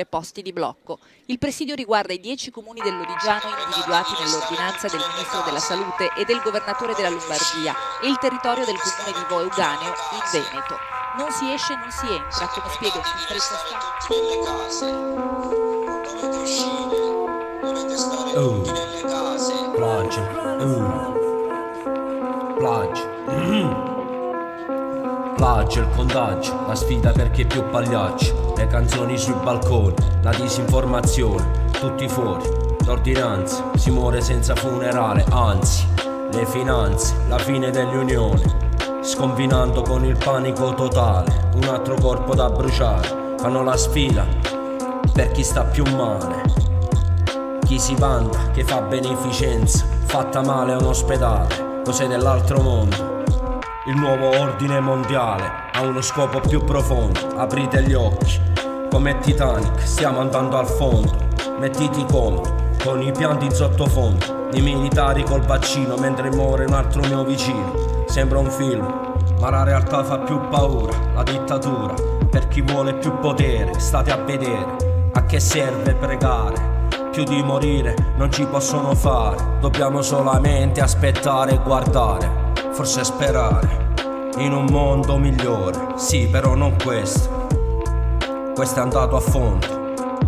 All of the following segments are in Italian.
posti di blocco. Il presidio riguarda i 10 comuni del Lodigiano individuati nell'ordinanza del Ministro della Salute e del Governatore della Lombardia e il territorio del comune di Vo Euganeo in Veneto. Non si esce e non si entra, come spiega un conferenza stampa. Plagio, il contagio, la sfida per chi è più pagliaccio. Le canzoni sui balconi, la disinformazione, tutti fuori, l'ordinanza, si muore senza funerale, anzi, le finanze, la fine dell'unione, sconfinando con il panico totale, un altro corpo da bruciare, fanno la sfida per chi sta più male, chi si vanta che fa beneficenza, fatta male a un ospedale, cose dell'altro mondo. Il nuovo ordine mondiale ha uno scopo più profondo, aprite gli occhi, come Titanic stiamo andando al fondo, mettiti comodo, con i pianti in sottofondo, i militari col bacino mentre muore un altro mio vicino, sembra un film, ma la realtà fa più paura, la dittatura, per chi vuole più potere, state a vedere, a che serve pregare, più di morire non ci possono fare, dobbiamo solamente aspettare e guardare. Forse sperare in un mondo migliore, sì, però non questo. Questo è andato a fondo.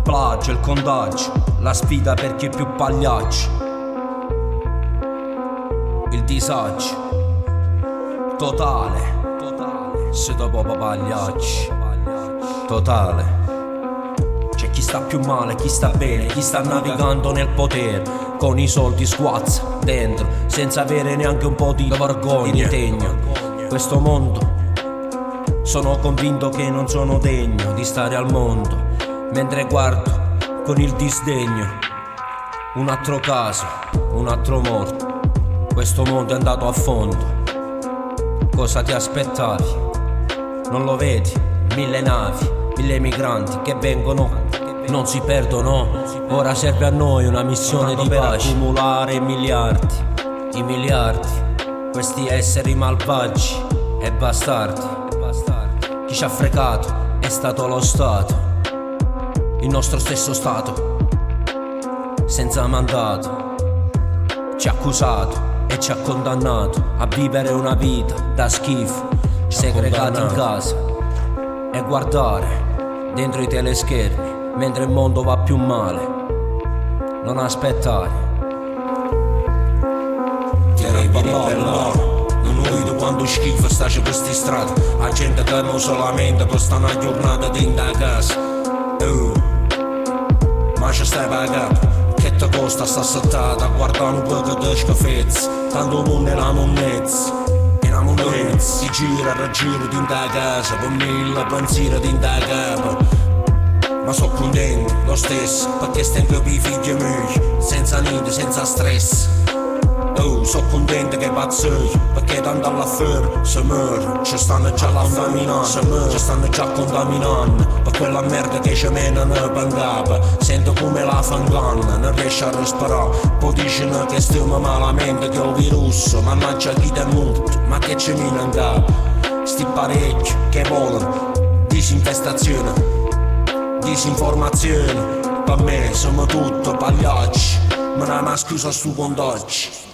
Plagio, il contagio, la sfida per chi è più pagliaccio. Il disagio totale, se dopo pagliacci. Totale. C'è chi sta più male, chi sta bene, chi sta navigando nel potere, con i soldi sguazza dentro, senza avere neanche un po' di vergogna, di ritegno. Questo mondo, sono convinto che non sono degno di stare al mondo, mentre guardo con il disdegno un altro caso, un altro morto. Questo mondo è andato a fondo. Cosa ti aspettavi? Non lo vedi? 1000 navi, 1000 migranti che vengono, non si perdono. Ora serve a noi una missione di pace, accumulare miliardi, i miliardi, questi esseri malvagi e bastardi. Chi ci ha fregato è stato lo Stato, il nostro stesso Stato, senza mandato, ci ha accusato e ci ha condannato a vivere una vita da schifo, segregati in casa e guardare dentro i teleschermi mentre il mondo va più male. Non aspettare. Vieni per no, non vedo quanto schifo sta su queste strade. La gente che non solamente per sta una giornata dentro la casa. Ma ci stai pagato, che ti costa sta settata, guardare un po' di schifezza, tanto non è la monnezza. Si gira e ragira dentro la casa, con 1000 pensieri dentro la capa. Ma so contento lo stesso, perché stengo per i figli miei, senza niente, senza stress. Oh, so contento che pazzei, perché tanto alla fuori se muore, ci stanno già contaminando, ci stanno già contaminando, per quella merda che ci menano per capo. Sento come la fanganna, non riesce a respirare, poi dicono che stiamo malamente, che ho virus, mannaggia chi te muto, ma che ci mina in capo. Sti parecchi che volano, disinfestazione, disinformazione, per me siamo tutto pagliacci, ma non è una scusa stu contagio.